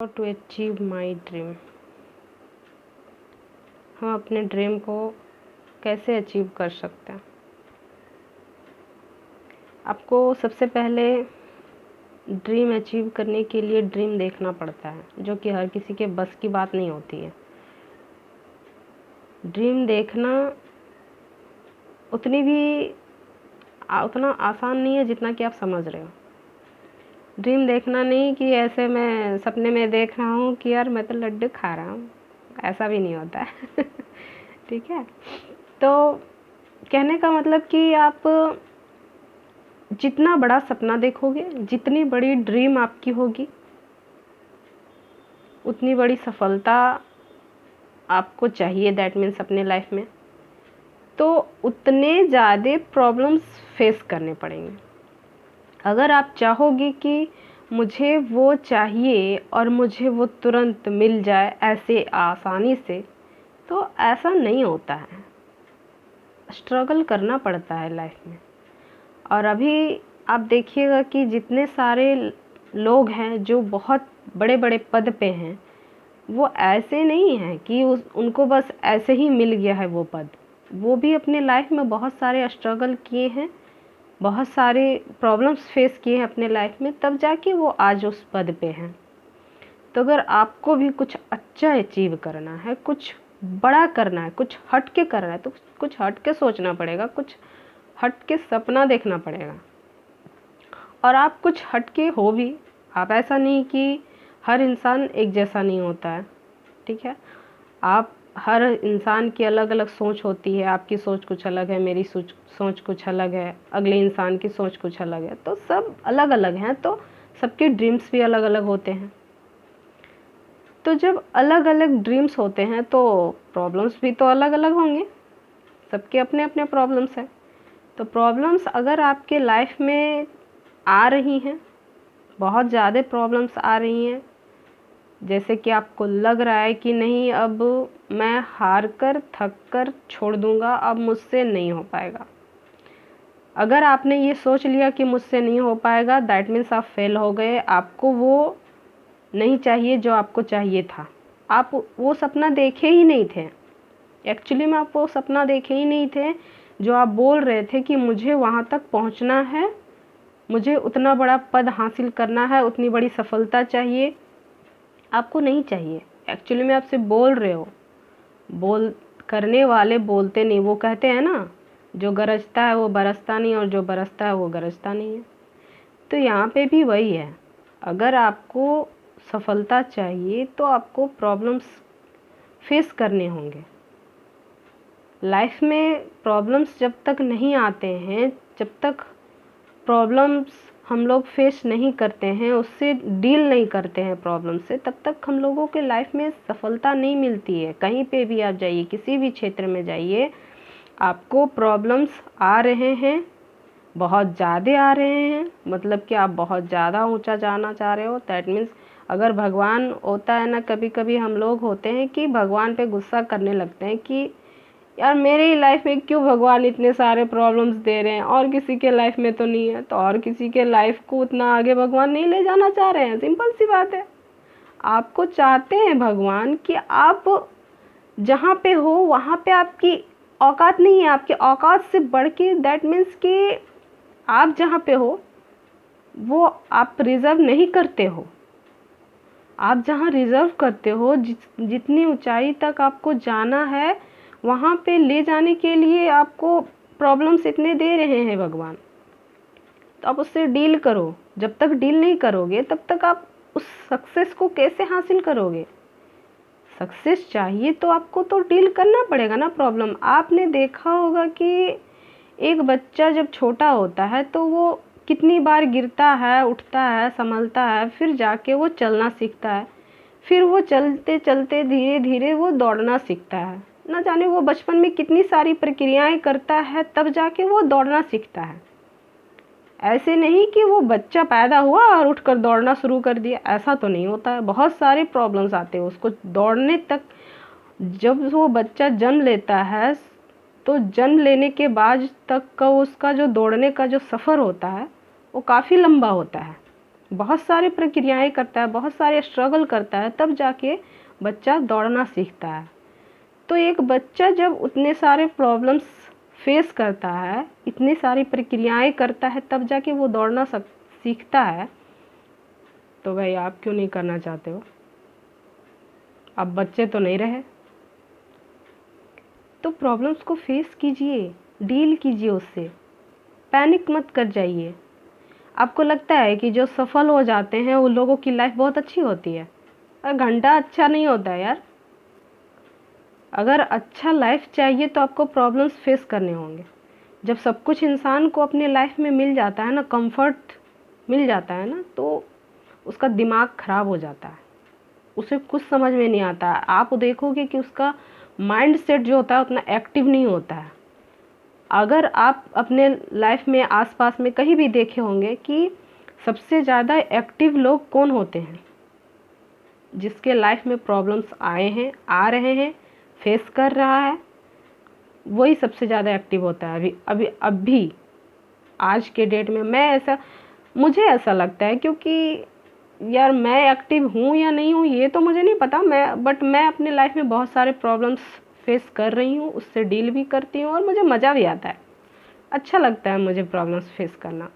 How to achieve my dream. हम अपने dream को कैसे अचीव कर सकते हैं। आपको सबसे पहले ड्रीम अचीव करने के लिए ड्रीम देखना पड़ता है, जो कि हर किसी के बस की बात नहीं होती है। ड्रीम देखना उतना आसान नहीं है जितना कि आप समझ रहे हो। ड्रीम देखना नहीं कि ऐसे मैं सपने में देख रहा हूँ कि यार मैं तो लड्डू खा रहा हूँ, ऐसा भी नहीं होता है। ठीक है, तो कहने का मतलब कि आप जितना बड़ा सपना देखोगे, जितनी बड़ी ड्रीम आपकी होगी, उतनी बड़ी सफलता आपको चाहिए। दैट मीन्स अपने लाइफ में तो उतने ज़्यादा प्रॉब्लम्स फेस करने पड़ेंगे। अगर आप चाहोगे कि मुझे वो चाहिए और मुझे वो तुरंत मिल जाए ऐसे आसानी से, तो ऐसा नहीं होता है। स्ट्रगल करना पड़ता है लाइफ में। और अभी आप देखिएगा कि जितने सारे लोग हैं जो बहुत बड़े बड़े पद पे हैं, वो ऐसे नहीं हैं कि उनको बस ऐसे ही मिल गया है वो पद। वो भी अपने लाइफ में बहुत सारे स्ट्रगल किए हैं, बहुत सारे प्रॉब्लम्स फेस किए हैं अपने लाइफ में, तब जाके वो आज उस पद पे हैं। तो अगर आपको भी कुछ अच्छा अचीव करना है, कुछ बड़ा करना है, कुछ हट के करना है, तो कुछ हट के सोचना पड़ेगा, कुछ हट के सपना देखना पड़ेगा। और आप कुछ हट के हो भी। आप ऐसा नहीं कि हर इंसान एक जैसा नहीं होता है, ठीक है। आप हर इंसान की अलग अलग सोच होती है। आपकी सोच कुछ अलग है, मेरी सोच कुछ अलग है, अगले इंसान की सोच कुछ अलग है। तो सब अलग अलग हैं, तो सबके ड्रीम्स भी अलग अलग होते हैं। तो जब अलग अलग ड्रीम्स होते हैं तो प्रॉब्लम्स भी तो अलग अलग होंगे। सबके अपने अपने प्रॉब्लम्स हैं। तो प्रॉब्लम्स अगर आपके लाइफ में आ रही हैं, बहुत ज़्यादा प्रॉब्लम्स आ रही हैं, जैसे कि आपको लग रहा है कि नहीं, अब मैं हार कर थक कर छोड़ दूंगा, अब मुझसे नहीं हो पाएगा। अगर आपने ये सोच लिया कि मुझसे नहीं हो पाएगा, दैट मीन्स आप फेल हो गए। आपको वो नहीं चाहिए जो आपको चाहिए था। आप वो सपना देखे ही नहीं थे। एक्चुअली में आप वो सपना देखे ही नहीं थे जो आप बोल रहे थे कि मुझे वहाँ तक पहुँचना है, मुझे उतना बड़ा पद हासिल करना है, उतनी बड़ी सफलता चाहिए। आपको नहीं चाहिए। एक्चुअली में आपसे बोल रहे हो, बोल करने वाले बोलते नहीं। वो कहते हैं ना, जो गरजता है वो बरसता नहीं, और जो बरसता है वो गरजता नहीं है। तो यहाँ पे भी वही है। अगर आपको सफलता चाहिए तो आपको प्रॉब्लम्स फेस करने होंगे। लाइफ में प्रॉब्लम्स जब तक नहीं आते हैं, जब तक प्रॉब्लम्स हम लोग फेस नहीं करते हैं, उससे डील नहीं करते हैं प्रॉब्लम से, तब तक हम लोगों के लाइफ में सफलता नहीं मिलती है। कहीं पे भी आप जाइए, किसी भी क्षेत्र में जाइए, आपको प्रॉब्लम्स आ रहे हैं, बहुत ज़्यादा आ रहे हैं। मतलब कि आप बहुत ज़्यादा ऊंचा जाना चाह रहे हो। दैट मीन्स अगर भगवान होता है ना, कभी कभी हम लोग होते हैं कि भगवान पे गुस्सा करने लगते हैं कि यार मेरे ही लाइफ में क्यों भगवान इतने सारे प्रॉब्लम्स दे रहे हैं, और किसी के लाइफ में तो नहीं है। तो और किसी के लाइफ को उतना आगे भगवान नहीं ले जाना चाह रहे हैं। सिंपल सी बात है। आपको चाहते हैं भगवान कि आप जहाँ पे हो वहाँ पे आपकी औकात नहीं है, आपकी औकात से बढ़ के। दैट मीन्स कि आप जहाँ पे हो वो आप रिजर्व नहीं करते हो। आप जहाँ रिजर्व करते हो, जितनी ऊंचाई तक आपको जाना है, वहाँ पे ले जाने के लिए आपको प्रॉब्लम्स इतने दे रहे हैं भगवान। तो आप उससे डील करो। जब तक डील नहीं करोगे तब तक आप उस सक्सेस को कैसे हासिल करोगे। सक्सेस चाहिए तो आपको तो डील करना पड़ेगा ना प्रॉब्लम। आपने देखा होगा कि एक बच्चा जब छोटा होता है तो वो कितनी बार गिरता है, उठता है, संभलता है, फिर जाके वो चलना सीखता है। फिर वो चलते चलते धीरे धीरे वो दौड़ना सीखता है। ना जाने वो बचपन में कितनी सारी प्रक्रियाएं करता है, तब जाके वो दौड़ना सीखता है। ऐसे नहीं कि वो बच्चा पैदा हुआ और उठकर दौड़ना शुरू कर दिया, ऐसा तो नहीं होता है। बहुत सारे प्रॉब्लम्स आते हैं उसको दौड़ने तक। जब वो बच्चा जन्म लेता है तो जन्म लेने के बाद तक का उसका जो दौड़ने का जो सफ़र होता है वो काफ़ी लंबा होता है। बहुत सारी प्रक्रियाएं करता है, बहुत सारे स्ट्रगल करता है, तब जाके बच्चा दौड़ना सीखता है। तो एक बच्चा जब उतने सारे प्रॉब्लम्स फेस करता है, इतनी सारी प्रक्रियाएं करता है, तब जाके वो दौड़ना सीखता है। तो भाई आप क्यों नहीं करना चाहते हो? अब बच्चे तो नहीं रहे। तो प्रॉब्लम्स को फेस कीजिए, डील कीजिए उससे, पैनिक मत कर जाइए। आपको लगता है कि जो सफल हो जाते हैं उन लोगों की लाइफ बहुत अच्छी होती है? और घंटा अच्छा नहीं होता है यार। अगर अच्छा लाइफ चाहिए तो आपको प्रॉब्लम्स फेस करने होंगे। जब सब कुछ इंसान को अपने लाइफ में मिल जाता है ना, कंफर्ट मिल जाता है ना, तो उसका दिमाग ख़राब हो जाता है, उसे कुछ समझ में नहीं आता है। आप देखोगे कि उसका माइंड सेट जो होता है उतना एक्टिव नहीं होता है। अगर आप अपने लाइफ में आसपास में कहीं भी देखे होंगे कि सबसे ज़्यादा एक्टिव लोग कौन होते हैं? जिसके लाइफ में प्रॉब्लम्स आए हैं, आ रहे हैं, फेस कर रहा है, वही सबसे ज़्यादा एक्टिव होता है अभी आज के डेट में। मुझे ऐसा लगता है, क्योंकि यार मैं एक्टिव हूँ या नहीं हूँ ये तो मुझे नहीं पता, बट मैं अपने लाइफ में बहुत सारे प्रॉब्लम्स फेस कर रही हूँ, उससे डील भी करती हूँ और मुझे मज़ा भी आता है। अच्छा लगता है मुझे प्रॉब्लम्स फेस करना,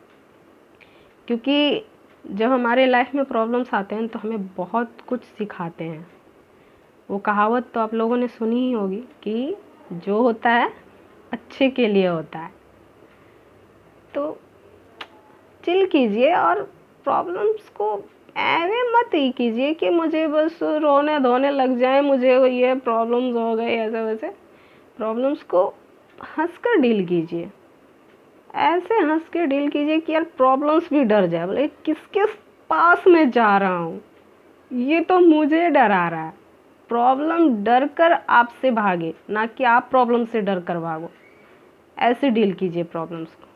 क्योंकि जब हमारे लाइफ में प्रॉब्लम्स आते हैं तो हमें बहुत कुछ सिखाते हैं। वो कहावत तो आप लोगों ने सुनी ही होगी कि जो होता है अच्छे के लिए होता है। तो चिल कीजिए और प्रॉब्लम्स को ऐवे मत ही कीजिए कि मुझे बस रोने धोने लग जाए, मुझे ये प्रॉब्लम्स हो गए ऐसे वैसे। प्रॉब्लम्स को हंसकर डील कीजिए, ऐसे हंस के डील कीजिए कि यार प्रॉब्लम्स भी डर जाए, बोले किसके पास में जा रहा हूँ, ये तो मुझे डरा रहा है। प्रॉब्लम डर कर आपसे भागे, ना कि आप प्रॉब्लम से डर कर भागो। ऐसे डील कीजिए प्रॉब्लम्स को।